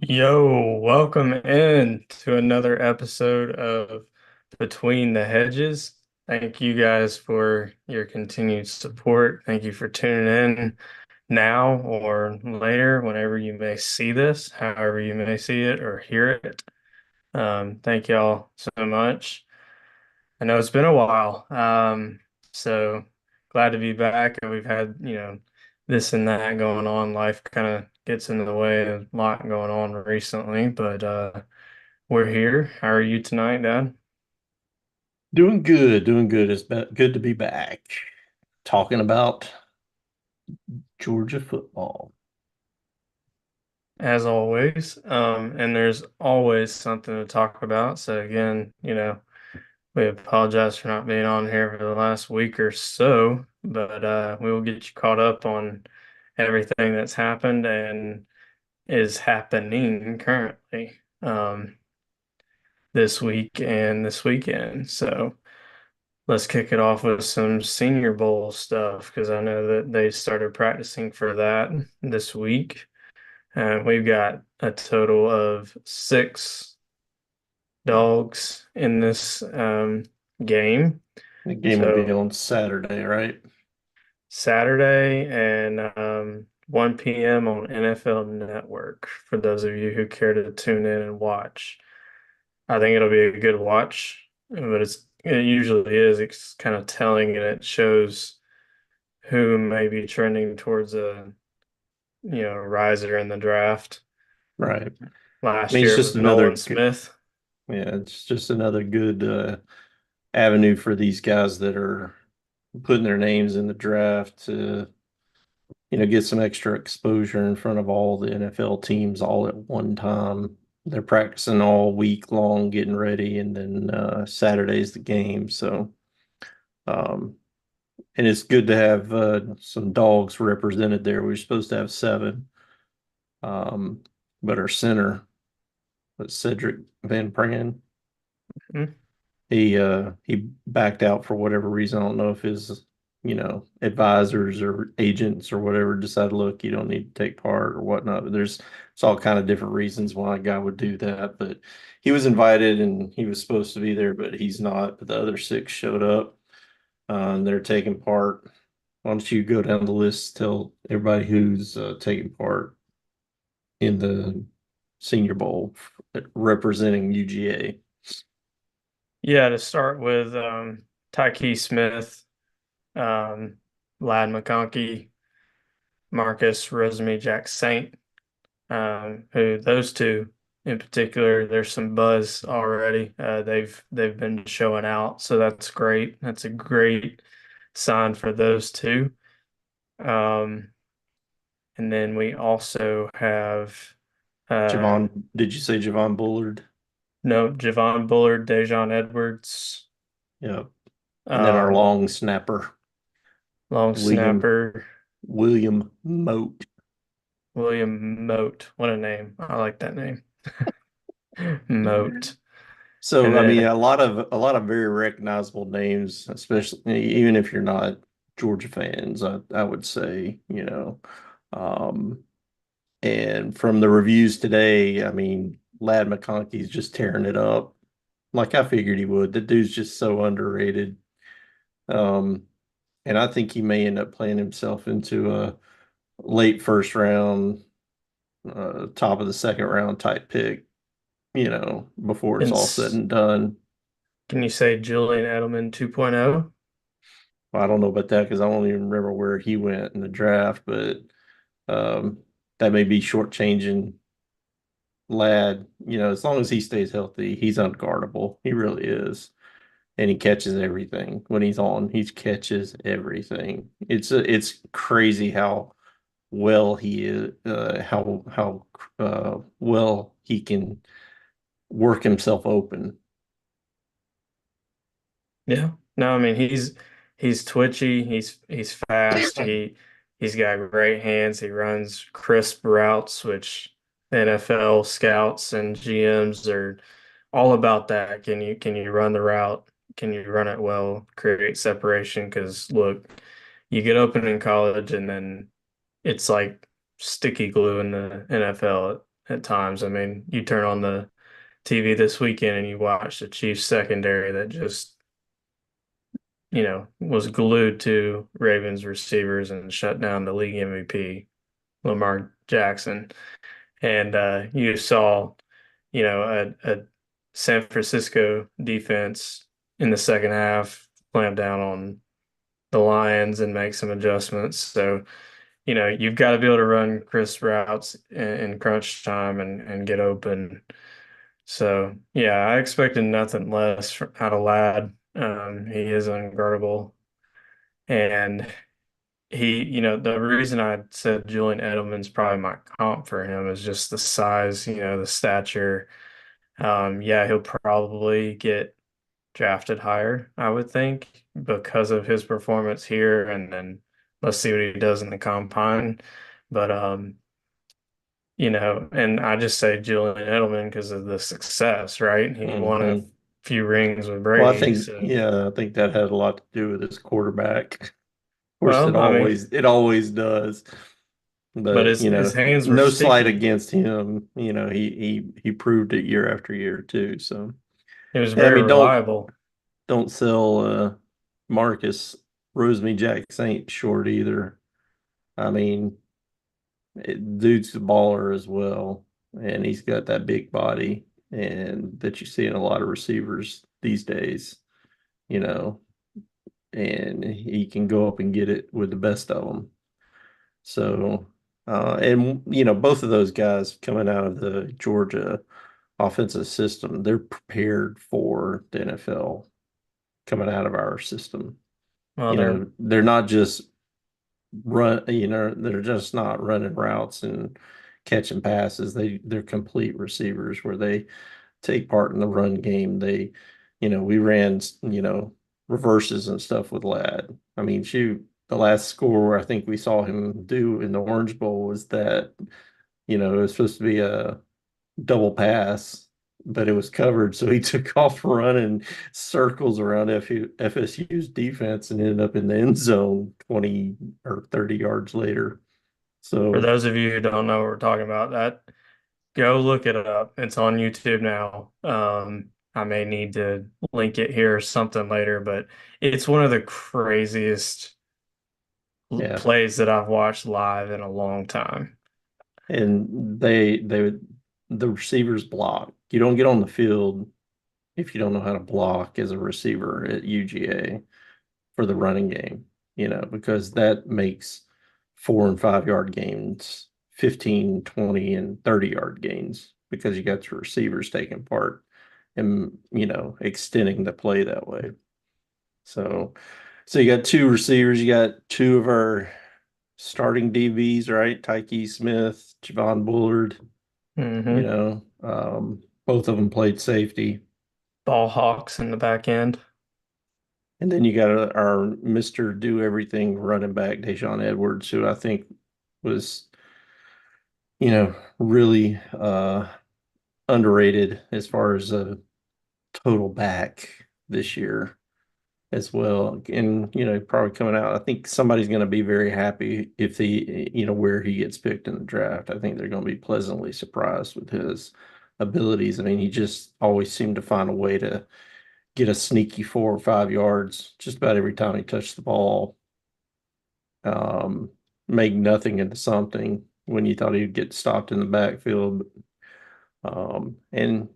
Yo, welcome in to another episode of Between the Hedges. Thank you guys for your continued support. Thank you for tuning in now or later, whenever you may see this, however you may see it or hear it. Thank y'all so much. I know it's been a while. So glad to be back. And we've had, this and that going on. Life kind of gets in the way of a lot going on recently, but we're here. How are you tonight, Dad? Doing good, doing good. Good to be back talking about Georgia football. As always. And there's always something to talk about. So again, we apologize for not being on here for the last week or so, but we will get you caught up on everything that's happened and is happening currently this week and this weekend. So let's kick it off with some Senior Bowl stuff because I know that they started practicing for that this week. We've got a total of six dogs in this game. The game will be So on Saturday, right? Saturday and 1 p.m. on NFL Network for those of you who care to tune in and watch. I think it'll be a good watch, but it usually is. It's kind of telling and it shows who may be trending towards a riser in the draft. Right. I Last mean, it's year it just was Nolan another, Smith. yeah, it's just another good avenue for these guys that are putting their names in the draft to, get some extra exposure in front of all the NFL teams all at one time. They're practicing all week long, getting ready, and then Saturday's the game. So, um, and it's good to have some dogs represented there. We are supposed to have seven, um, but our center, Cedric Van Pran, Hmm. he backed out for whatever reason. I don't know if his advisors or agents or whatever decided, look, you don't need to take part or whatnot. But it's all kind of different reasons why a guy would do that. But he was invited and he was supposed to be there, but he's not. But the other six showed up. And they're taking part. Why don't you go down the list, tell everybody who's taking part in the Senior Bowl representing UGA? Yeah, to start with Tyke Smith, Lad McConkey, Marcus Rosemy Jack Saint, who those two in particular, there's some buzz already. They've been showing out, so that's great. That's a great sign for those two. Um, and then we also have Did you say Javon Bullard? no Javon Bullard, Dejon Edwards, Yeah. And then our um, long snapper, long William snapper William Moat. William Moat. What a name! I like that name, Moat. And So I mean, then a lot of very recognizable names, especially even if you're not Georgia fans, I would say, Um, and from the reviews today, I mean, Lad McConkey's just tearing it up, like I figured he would. The dude's just so underrated. Um, and I think he may end up playing himself into a late first round, top of the second round type pick, before it's and all said and done. can you say Julian Edelman 2.0? Well, I don't know about that because I don't even remember where he went in the draft, but um, that may be shortchanging Lad. As long as he stays healthy, he's unguardable. He really is. And he catches everything when he's on. He catches everything. It's crazy how well he is, how well he can work himself open. Yeah. No, I mean he's twitchy, he's fast, he's got great hands, he runs crisp routes, which NFL scouts and GMs are all about that. Can you run the route? Can you run it well? Create separation? Because look, you get open in college and then it's like sticky glue in the NFL. at times. I mean, you turn on the TV this weekend and you watch the Chiefs secondary that just, was glued to Ravens receivers and shut down the league MVP, Lamar Jackson. And you saw, a San Francisco defense in the second half clamp down on the Lions and make some adjustments. So, you've got to be able to run crisp routes in crunch time and get open. So, yeah, I expected nothing less out of Ladd. He is unguardable. And the reason I said Julian Edelman's probably my comp for him is just the size, the stature. Yeah, he'll probably get drafted higher, I would think, because of his performance here, and then let's see what he does in the combine. But and I just say Julian Edelman because of the success, right? He won a Hmm. few rings with Well, Brady, so I think that had a lot to do with his quarterback. Of course, well, I mean, it always does. but But, his hands were no slight sticky. against him. He proved it year after year too. So, It was and I very mean, reliable. don't sell Marcus Rosemy Jack Saint short either. I mean, dude's a baller as well, and he's got that big body and that you see in a lot of receivers these days, you know, and he can go up and get it with the best of them. So, and both of those guys coming out of the Georgia offensive system, they're prepared for the NFL coming out of our system. Well, they're They're not just they're just not running routes and catching passes. They're complete receivers where they take part in the run game. We ran, reverses and stuff with Lad. I mean, shoot, the last score I think we saw him do in the Orange Bowl was that, it was supposed to be a double pass, but it was covered. So he took off running circles around FSU's defense and ended up in the end zone 20 or 30 yards later. For So, those of you who don't know what we're talking about, that go look it up. It's on YouTube now. I may need to link it here or something later, but it's one of the craziest yeah. plays that I've watched live in a long time. And the receivers block. You don't get on the field if you don't know how to block as a receiver at UGA for the running game, because that makes 4 and 5 yard gains, 15, 20, and 30 yard gains because you got your receivers taking part and, extending the play that way. So, so you got two receivers, you got two of our starting DBs, right? Tyke Smith, Javon Bullard, Hmm. both of them played safety. Ball hawks in the back end. And then you got our Mr. Do Everything running back, Deshaun Edwards, who I think was, really underrated as far as a total back this year as well. And, probably coming out, I think somebody's going to be very happy if where he gets picked in the draft. I think they're going to be pleasantly surprised with his abilities. I mean, he just always seemed to find a way to get a sneaky 4 or 5 yards just about every time he touched the ball. Um, make nothing into something when you thought he'd get stopped in the backfield. And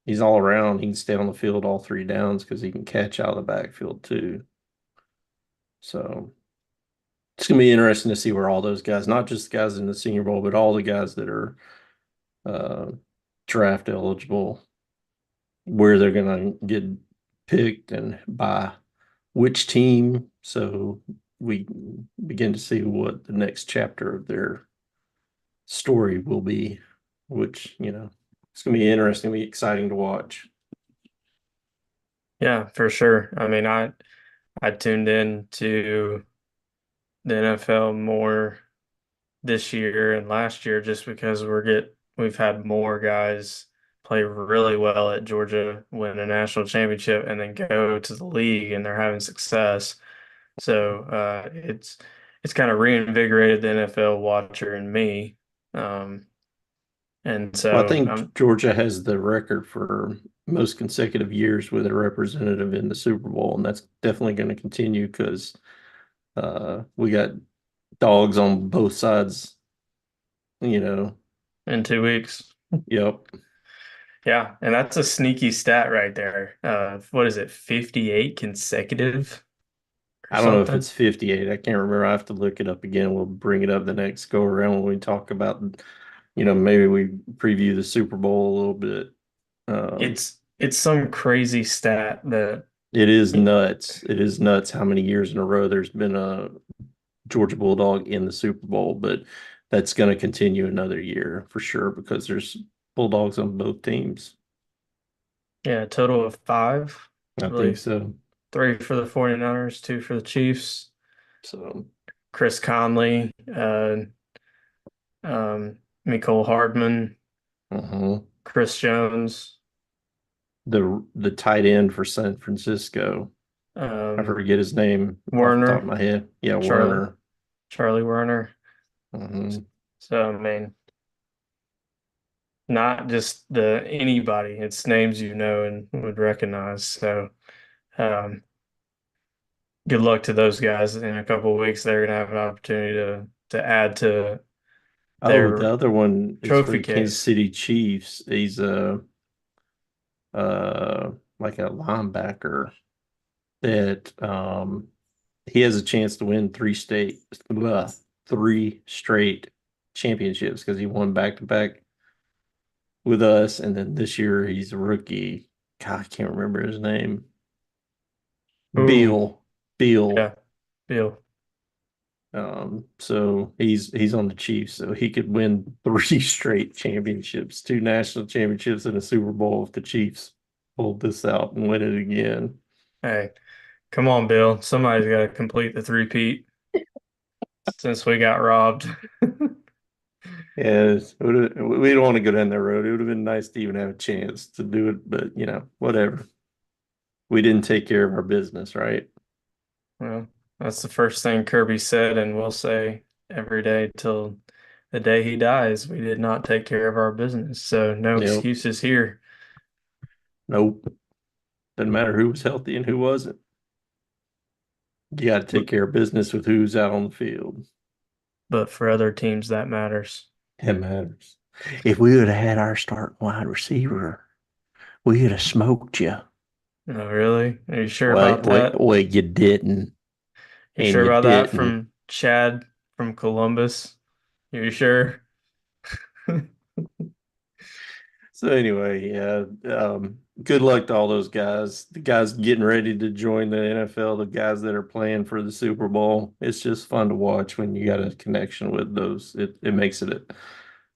he's all around. He can stay on the field all 3 downs because he can catch out of the backfield too. So it's going to be interesting to see where all those guys, not just the guys in the Senior Bowl, but all the guys that are uh, draft eligible, where they're going to get picked and by which team. So we begin to see what the next chapter of their story will be, which, it's going to be interesting, be exciting to watch. Yeah, for sure. I mean, I tuned in to the NFL more this year and last year just because we've had more guys play really well at Georgia, win a national championship, and then go to the league and they're having success. So it's kind of reinvigorated the NFL watcher in me. Um, And Well, I so think Georgia has the record for most consecutive years with a representative in the Super Bowl, and that's definitely going to continue because we got dogs on both sides, you know. in 2 weeks. Yep. Yeah, and that's a sneaky stat right there. What is it, 58 consecutive or I don't know if something? it's 58. I can't remember. I have to look it up again. We'll bring it up the next go around when we talk about, maybe we preview the Super Bowl a little bit. Um, It's some crazy stat that it is nuts. It is nuts how many years in a row there's been a Georgia Bulldog in the Super Bowl, but that's going to continue another year for sure because there's Bulldogs on both teams. yeah, a total of five, I I think believe, so. three for the 49ers, two for the Chiefs. So, Chris Conley, Mecole Hardman, uh-huh. Chris Jones, The tight end for San Francisco, I um, forget his name off the top of Werner, my head. Yeah, Charlie Werner. Charlie Werner. Uh-huh. So I mean, not just the anybody, it's names you know and would recognize. So um, good luck to those guys in a couple of weeks. They're gonna have an opportunity to add to Oh, the their other one is for trophy the Kansas case. City Chiefs. He's uh like a linebacker that he has a chance to win three straight championships because he won back to back with us, and then this year he's a rookie. God, I can't remember his name. Ooh, Beal. Beal. yeah, Bill. So he's on the Chiefs, so he could win three straight championships, two national championships and a Super Bowl if the Chiefs pulled this out and win it again. Hey, come on, Bill. Somebody's got to complete the three-peat since we got robbed. Yes, we don't want to go down that road. It would have been nice to even have a chance to do it, but whatever. We didn't take care of our business, right? Well, that's the first thing Kirby said, and we'll say every day till the day he dies. We did not take care of our business, so no Yep. excuses here. Nope. Doesn't matter who was healthy and who wasn't. You got to take But care of business with who's out on the field. but for other teams, that matters. It matters. If we would have had our starting wide receiver, we would have smoked you. Oh, really? Are you sure Wait, about wait, that? wait, you didn't. You And sure you about that didn't. from Chad from Columbus? You sure? So anyway, yeah, good luck to all those guys. The guys getting ready to join the NFL, the guys that are playing for the Super Bowl. It's just fun to watch when you got a connection with those. It makes it a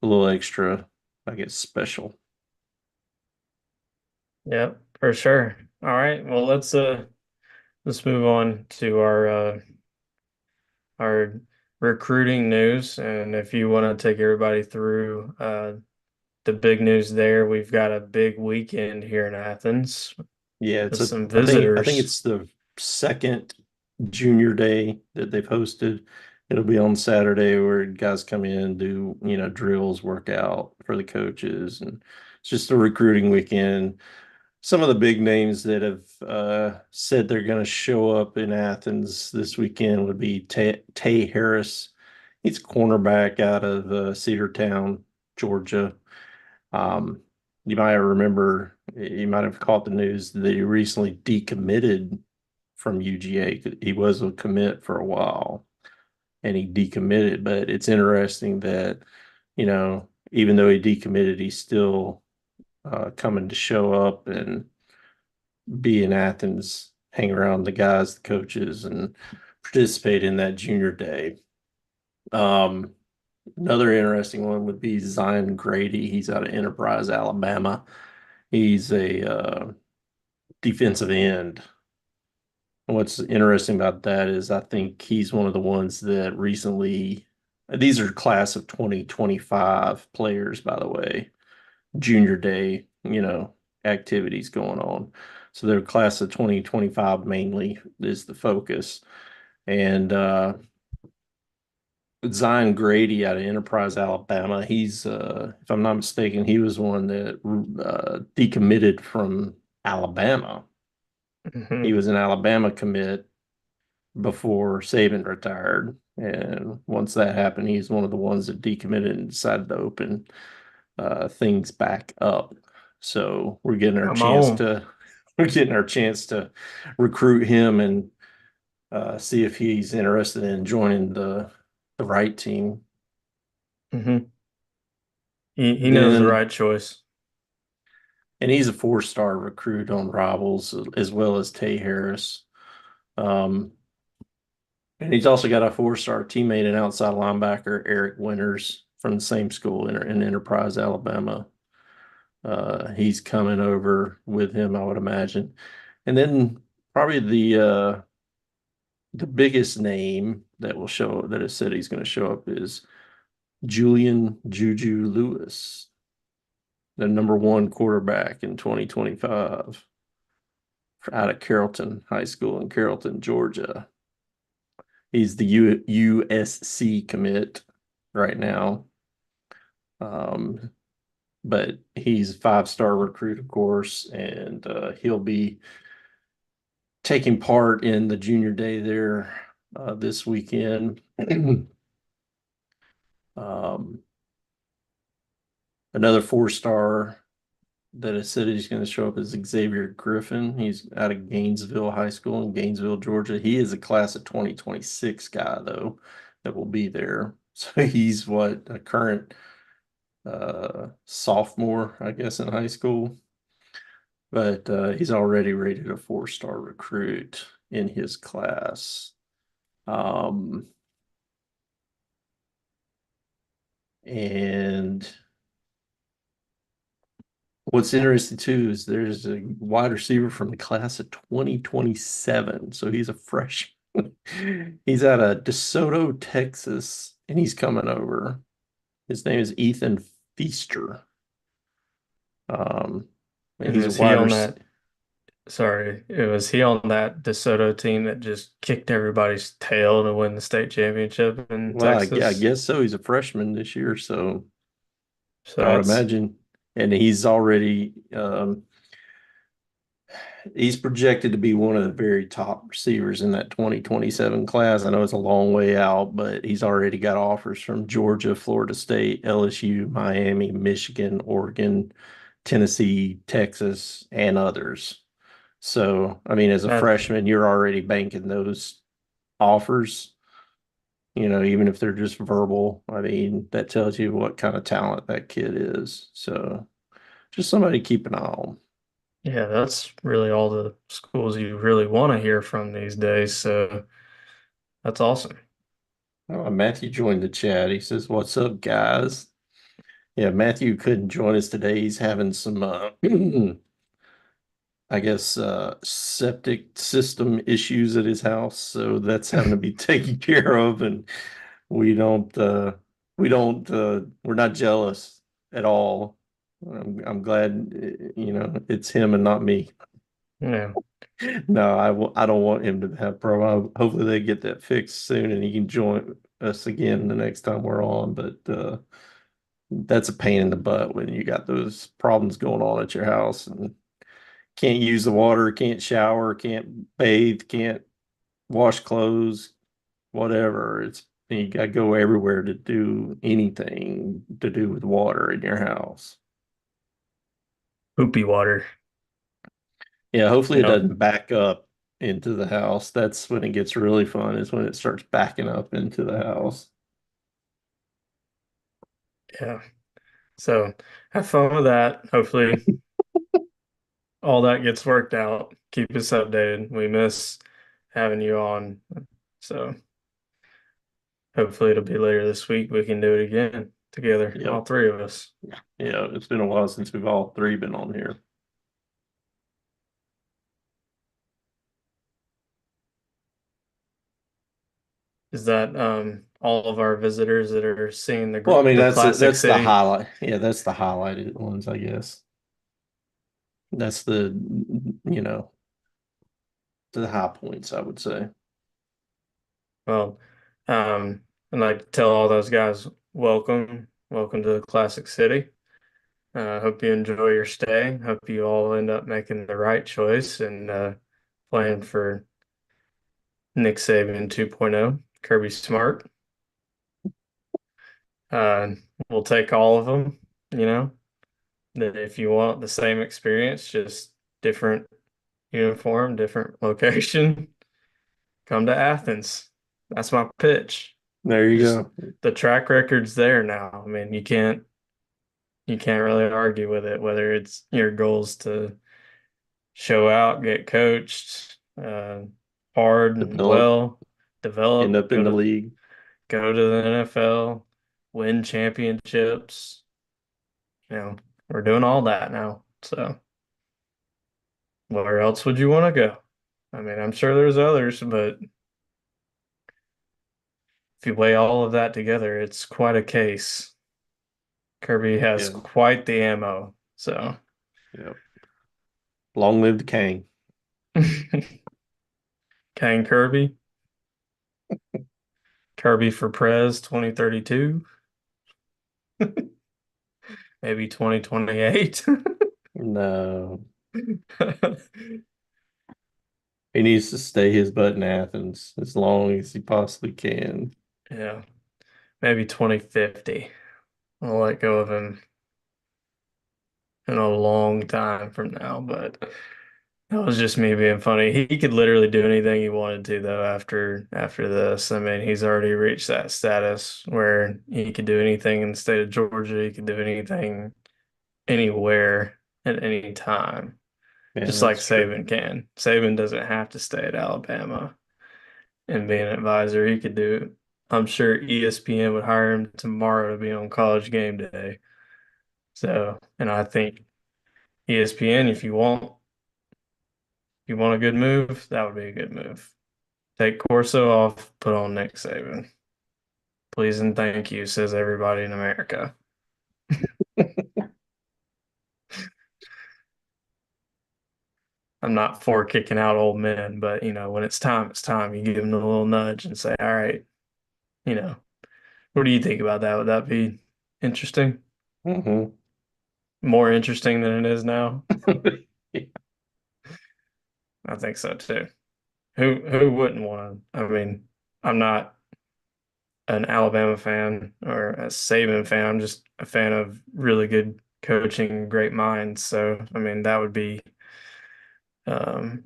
little extra, I guess, special. Yep, for sure. All right. Well, let's move on to our recruiting news. And if you want to take everybody through the big news there, we've got a big weekend here in Athens Yeah, with some I think visitors. it's the second junior day that they've hosted. It'll be on Saturday where guys come in, do, drills, workout for the coaches, and it's just a recruiting weekend. Some of the big names that have said they're going to show up in Athens this weekend would be Tay Harris. He's a cornerback out of Cedartown, Georgia. Um, you might remember, you might have caught the news that he recently decommitted from UGA. He was a commit for a while and he decommitted, but it's interesting that, even though he decommitted, he's still coming to show up and be in Athens, hang around the guys, the coaches, and participate in that junior day. Um, Another interesting one would be Zion Grady. He's out of Enterprise, Alabama. He's a defensive end. What's interesting about that is I think he's one of the ones that recently, these are class of 2025 players, by the way, junior day, activities going on. So their class of 2025 mainly is the focus. And Zion Grady out of Enterprise, Alabama. He's, if I'm not mistaken, he was one that decommitted from Alabama. He Hmm. was an Alabama commit before Saban retired. And once that happened, he's one of the ones that decommitted and decided to open things back up. So we're getting our Come chance on. to we're getting our chance to recruit him and see if he's interested in joining the right team. Hmm. He knows the Then right choice. and he's a four-star recruit on Rivals as well as Tay Harris. Um, and he's also got a four-star teammate and outside linebacker Eric Winters from the same school in Enterprise, Alabama. He's coming over with him, I would imagine. And then probably the biggest name that will show that has said he's going to show up is Julian Juju Lewis, the number one quarterback in 2025 out of Carrollton High School in Carrollton, Georgia. He's the USC commit right now. Um, but he's a five-star recruit, of course, and he'll be taking part in the junior day there this weekend. um, Another four-star that has said he's going to show up is Xavier Griffin. He's out of Gainesville High School in Gainesville, Georgia. He is a class of 2026 guy, though, that will be there. So he's what, a current sophomore, I guess, in high school. But he's already rated a four-star recruit in his class. Um, and what's interesting too is there's a wide receiver from the class of 2027. So he's a freshman. He's out of DeSoto, Texas, and he's coming over. His name is Ethan Feaster. Um, and And he's a is he wide on receiver. that? Sorry, it was he on that DeSoto team that just kicked everybody's tail to win the state championship in Well, I Texas? guess so. He's a freshman this year, so So I would that's imagine. And he's already he's projected to be one of the very top receivers in that 2027 class. I know it's a long way out, but he's already got offers from Georgia, Florida State, LSU, Miami, Michigan, Oregon, Tennessee, Texas, and others. So, I mean, as a that. freshman, you're already banking those offers, even if they're just verbal. I mean, that tells you what kind of talent that kid is. So, just somebody to keep an eye on. Yeah, that's really all the schools you really want to hear from these days. So that's awesome. Matthew joined the chat. He says, "What's up, guys?" Yeah, Matthew couldn't join us today. He's having some, I guess, septic system issues at his house, so that's having to be taken care of. And we don't, we're not jealous at all. I'm glad, it's him and not me. Yeah. No, I don't want him to have problem. Hopefully they get that fixed soon and he can join us again the next time we're on. But that's a pain in the butt when you got those problems going on at your house and can't use the water, can't shower, can't bathe, can't wash clothes, whatever. It's you got to go everywhere to do anything to do with water in your house. Poopy water. Yeah, hopefully it Yep. doesn't back up into the house. That's when it gets really fun, is when it starts backing up into the house. Yeah. So have fun with that. Hopefully all that gets worked out. Keep us updated. We miss having you on. So hopefully it'll be later this week. We can do it again together, all Yep. three of us. Yeah, it's been a while since we've all three been on here. Is that all of our visitors that are seeing Well, I mean, the classic that's the city? highlight. Yeah, that's the highlighted ones, I guess. That's you know, the high points, I would say. Well, um, I'd like to tell all those guys, welcome to the Classic City. Hope you enjoy your stay. Hope you all end up making the right choice and playing for Nick Saban 2.0, Kirby Smart. Uh, we'll take all of them, you know. That if you want the same experience, just different uniform, different location, come to Athens. That's my pitch. There you Just go. the track record's there now. I mean, you can't really argue with it, whether it's your goals to show out, get coached, hard and Develop, well, end develop, up in the league. go to the NFL, win championships. We're doing all that now. So where else would you want to go? I mean, I'm sure there's others, but if you weigh all of that together, it's quite a case. Kirby has Yeah. quite the ammo. So Yeah. Long live the king. Kane Kirby, Kirby for Prez 2032, maybe 2028. No, he needs to stay his butt in Athens as long as he possibly can. Yeah, maybe 2050. I'll let go of him in a long time from now, but that was just me being funny. He could literally do anything he wanted to though after this. I mean, he's already reached that status where he could do anything in the state of Georgia. He could do anything anywhere at any time, Yeah, just like that's true. Saban can. Saban doesn't have to stay at Alabama and be an advisor. He could do. I'm sure ESPN would hire him tomorrow to be on College Game Day. So, and I think ESPN, if you want a good move, that would be a good move. Take Corso off, put on Nick Saban. Please and thank you, says everybody in America. I'm not for kicking out old men, but when it's time, it's time. You give them a little nudge and say, all right, you know, what do you think about that? Would that be interesting? Hmm. More interesting than it is now? I think so too. Who wouldn't want to? I mean, I'm not an Alabama fan or a Saban fan. I'm just a fan of really good coaching, great minds. So, I mean, um,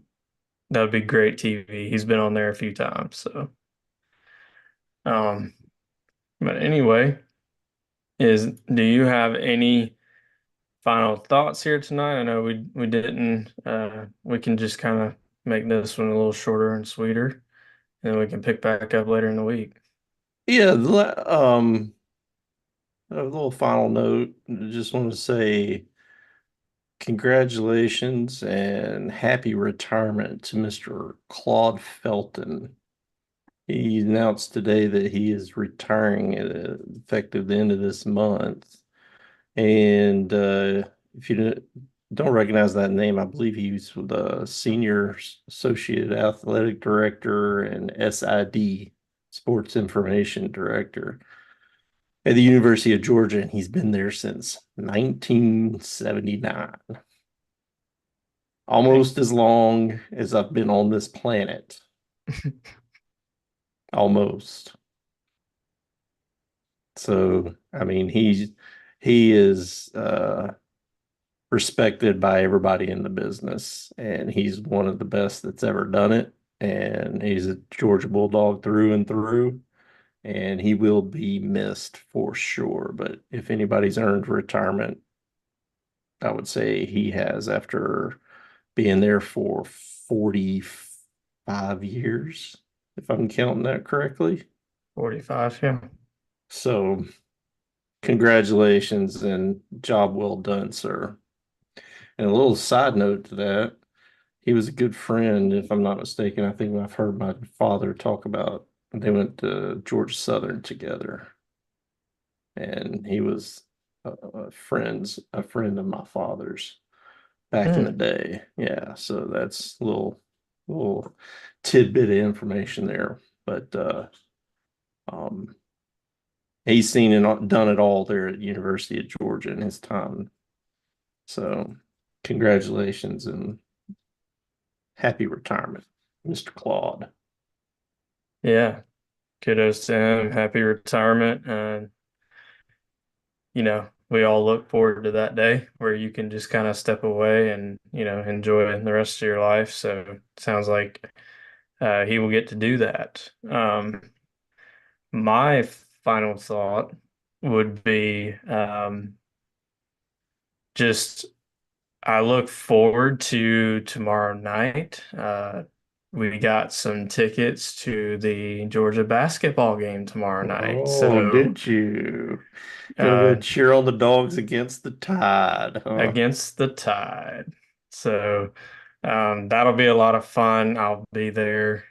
that would be great TV. He's been on there a few times. So, um, but anyway, do you have any final thoughts here tonight? I know we didn't. We can just kind of make this one a little shorter and sweeter, and then we can pick back up later in the week. Yeah, a little final note. I just want to say congratulations and happy retirement to Mr. Claude Felton. He announced today that he is retiring effective the end of this month. And if you don't recognize that name, I believe he's the senior associate athletic director and SID, sports information director at the University of Georgia, and he's been there since 1979, Thank almost as long as I've been on this planet. Almost. So, I mean, he is respected by everybody in the business, and he's one of the best that's ever done it. And he's a Georgia Bulldog through and through, and he will be missed for sure. But if anybody's earned retirement, I would say he has after being there for 45 years, if I'm counting that correctly. 45, yeah. So, congratulations and job well done, sir. And a little side note to that, he was a good friend, if I'm not mistaken. I think I've heard my father talk about they went to Georgia Southern together, and he was a friend of my father's back in the Hmm. day. Yeah, so that's a little tidbit of information there. But he's seen and done it all there at University of Georgia in his time. So congratulations and happy retirement, Mr. Claude. Yeah, kudos to him. Happy retirement. And, we all look forward to that day where you can just kind of step away and, enjoy the rest of your life. So it sounds like he will get to do that. My final thought would be just I look forward to tomorrow night. We got some tickets to the Georgia basketball game tomorrow night. Oh, So, did you? Gonna go uh, cheer on the dogs against the tide, huh? against the Tide. So, that'll be a lot of fun. I'll be there.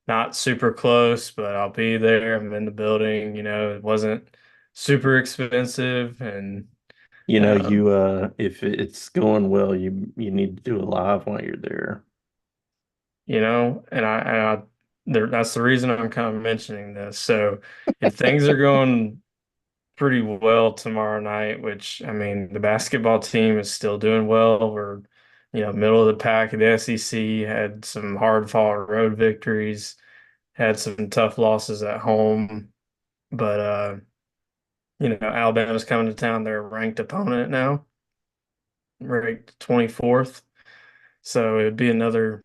Not super close, but I'll be there. I'm in the building. It wasn't super expensive, and You know, um, if it's going well, you need to do a live while you're there. that's the reason I'm kind of mentioning this. So, if things are going pretty well tomorrow night, which I mean, the basketball team is still doing well. We're, middle of the pack at the SEC, had some hard fought road victories, had some tough losses at home, but Alabama's coming to town. They're a ranked opponent now, ranked 24th. So it'd be another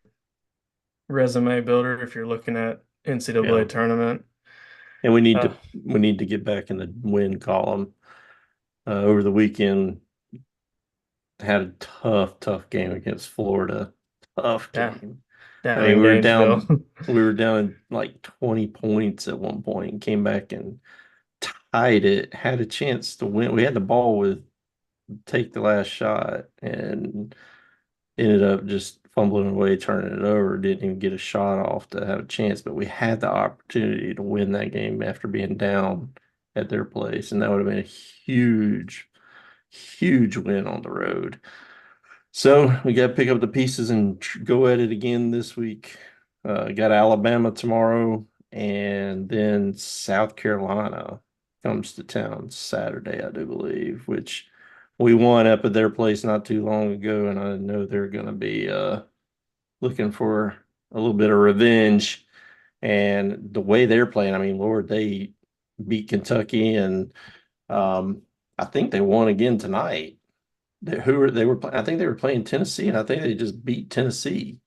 resume builder if you're looking at Yeah. NCAA tournament. And Uh, we need to get back in the win column. Over the weekend, had a tough game against Florida. Tough yeah, game. I down mean, in Gainesville. we were down like 20 points at one point and came back and tied it, had a chance to win. We had the ball with take the last shot and ended up just fumbling away, turning it over. Didn't even get a shot off to have a chance, but we had the opportunity to win that game after being down at their place, and that would have been a huge win on the road. So we got to pick up the pieces and go at it again this week. Got Alabama tomorrow, and then South Carolina comes to town Saturday, I do believe, which we won up at their place not too long ago, and I know they're going to be looking for a little bit of revenge. And the way they're playing, I mean, Lord, they beat Kentucky, and um, I think they won again tonight. I think they were playing Tennessee, and I think they just beat Tennessee,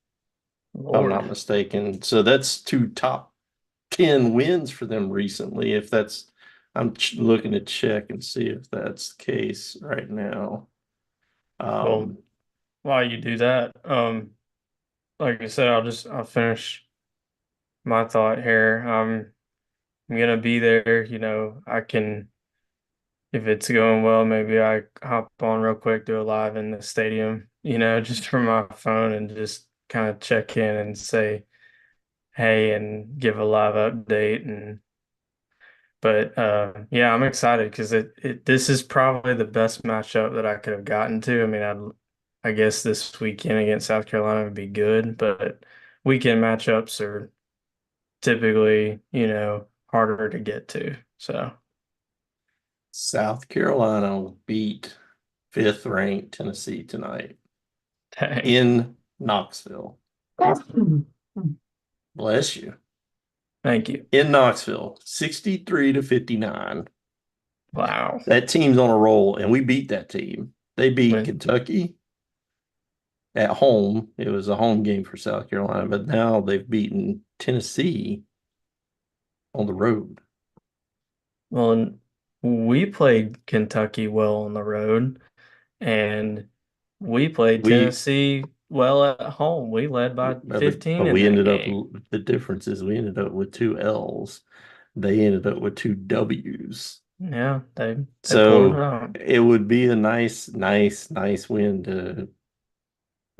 if I'm Lord. not mistaken. So that's two top 10 wins for them recently. If that's, I'm looking to check and see if that's the case right now. Well, Um, while you do that, like I said, I'll finish my thought here. I'm gonna be there. I can, if it's going well, maybe I hop on real quick, do a live in the stadium, just from my phone and just kind of check in and say hey and give a live update. But yeah, I'm excited because this is probably the best matchup that I could have gotten to. I mean, I guess this weekend against South Carolina would be good, but weekend matchups are typically, harder to get to. So, South Carolina will beat fifth ranked Tennessee tonight dang. in Knoxville. Bless you. Thank you. In Knoxville, 63 to 59. Wow. That team's on a roll, and we beat that team. They beat Win- Kentucky at home. It was a home game for South Carolina, but now they've beaten Tennessee on the road. Well, and we played Kentucky well on the road, and we played We, Tennessee well at home. We led by but 15 in we that ended up, game. the difference is we ended up with two L's. They ended up with two W's. Yeah, they pulled it So out. it would be a nice win to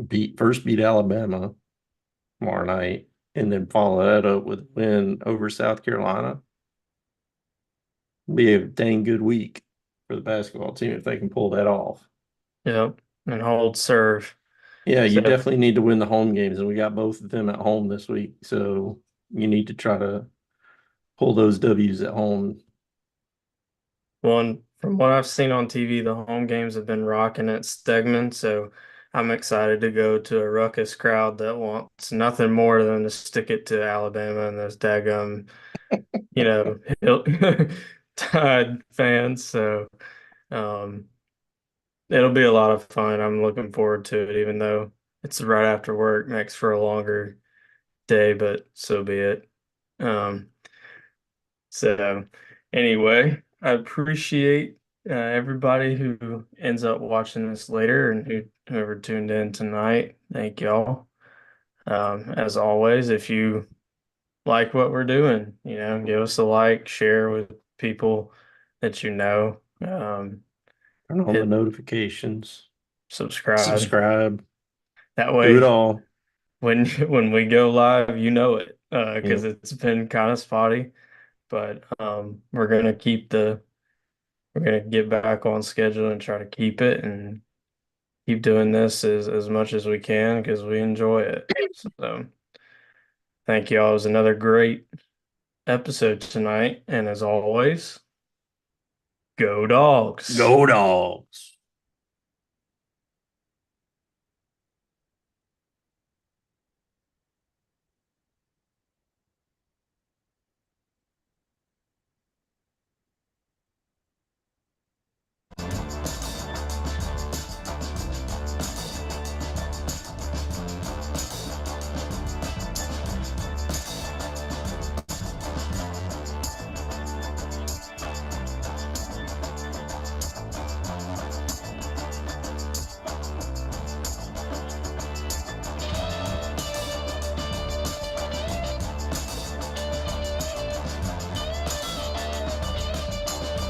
beat Alabama tomorrow night and then follow that up with a win over South Carolina. Be a dang good week for the basketball team if they can pull that off. Yep, and hold serve. Yeah, you So definitely need to win the home games, and we got both of them at home this week. So you need to try to pull those W's at home. Well, from what I've seen on TV, the home games have been rocking at Stegman, so I'm excited to go to a ruckus crowd that wants nothing more than to stick it to Alabama and those daggum, Hill Tide fans. So um, it'll be a lot of fun. I'm looking forward to it, even though it's right after work, makes for a longer day, but so be it. Um, So, anyway, I appreciate everybody who ends up watching this later and whoever tuned in tonight. Thank y'all. As always, if you like what we're doing, give us a like, share with people that you know, Turn on the hit notifications, subscribe. subscribe, That do it way, all. when when we go live, you know it, because Yep. it's been kind of spotty. But we're gonna get back on schedule and try to keep it and keep doing this as much as we can because we enjoy it. So thank you all. It was another great episode tonight. And as always, go dogs. Go dogs.